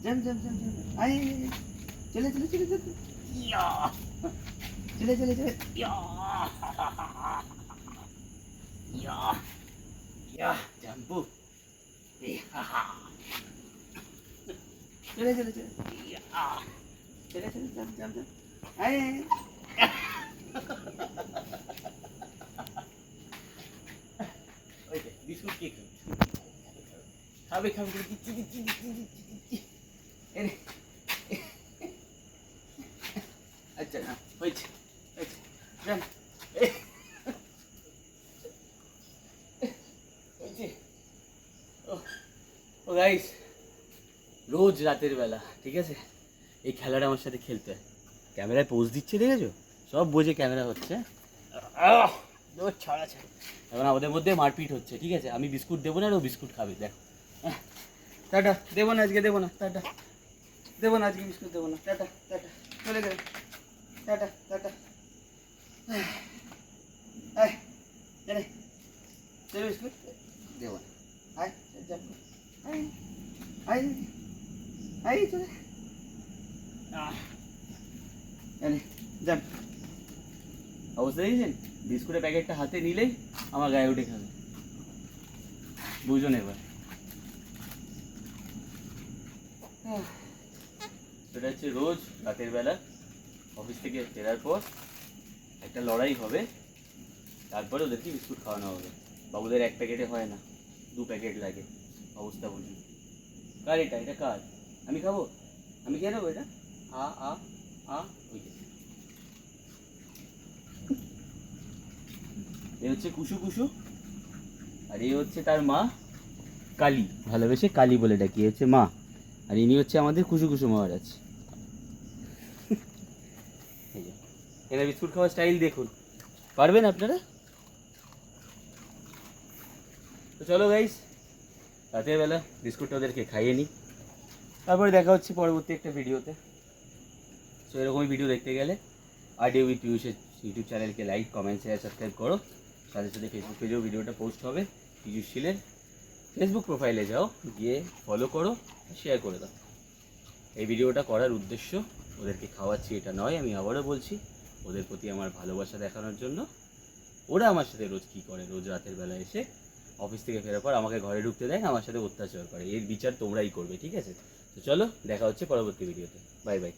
जम जम जम जम आए चले चले चले चले या चले चले चले या या या जंपू चले चले चले या चले चले जम जम जम आए बिस्कुट के खावे खावे दिच्ची दिच्ची दिच्ची दिच्ची এনে আচ্ছা না হয়েছে হয়েছে যান হয়েছে ও গাইস রোজ রাতের বেলা ঠিক আছে এই খেলাটা আমার সাথে খেলতে হয় ক্যামেরায় পোজ দিচ্ছে দেখেছো সব বোঝে ক্যামেরা হচ্ছে ছাড়া ছাড়া এখন আমাদের মধ্যে মারপিট হচ্ছে ঠিক আছে আমি বিস্কুট দেবো না আর ও বিস্কুট খাবে দেখো টাটা দেবো না আজকে দেবো না টাটা দেবো না আজকে বিস্কুট দেবো না টাটা টাটা চলে গেলে টাটা টাটা জানে চলে বিস্কুট দেবো না আয় যাব আয় আয় আয় চলে জানে যান অবস্থা দেখেছেন বিস্কুটের প্যাকেটটা হাতে নিলেই আমার গায়ে উঠে খাবে বুঝুন এবার সেটা হচ্ছে রোজ রাতের বেলা অফিস থেকে ফেরার পর একটা লড়াই হবে তারপরে ওদেরকে বিস্কুট খাওয়ানো হবে বাবুদের এক প্যাকেটে হয় না 2 প্যাকেট লাগে অবস্থা বুঝুন কার এটা এটা কার আমি খাবো আমি খেয়ে নেবো এটা আ আ আ ওই এ হচ্ছে কুসু কুসু আর এই হচ্ছে তার মা কালী ভালোবেসে কালী বলে ডাকি হচ্ছে মা আর ইনি হচ্ছে আমাদের কুসু কুসু মহারাজ এরা বিস্কুট খাওয়ার স্টাইল দেখুন পারবেন আপনারা তো চলো গাইস রাতের বেলা বিস্কুটটা ওদেরকে খাইয়ে নিই তারপরে দেখা হচ্ছে পরবর্তী একটা ভিডিওতে সো এরকমই ভিডিও দেখতে গেলে আইডিয়া উইথ পিউষের ইউটিউব চ্যানেলকে লাইক কমেন্ট শেয়ার সাবস্ক্রাইব করো সাথে সাথে ফেসবুক পেজেও ভিডিওটা পোস্ট হবে পিযুষ শীলের ফেসবুক প্রোফাইলে যাও গিয়ে ফলো করো শেয়ার করে দাও এই ভিডিওটা করার উদ্দেশ্য ওদেরকে খাওয়াচ্ছি এটা নয় আমি আবারও বলছি ওদের প্রতি আমার ভালোবাসা দেখানোর জন্য ওরা আমার সাথে রোজ কী করে রোজ রাতের বেলা এসে অফিস থেকে ফেরার পর আমাকে ঘরে ঢুকতে দেয় না আমার সাথে অত্যাচার করে এর বিচার তোমরাই করবে ঠিক আছে তো চলো দেখা হচ্ছে পরবর্তী ভিডিওতে বাই বাই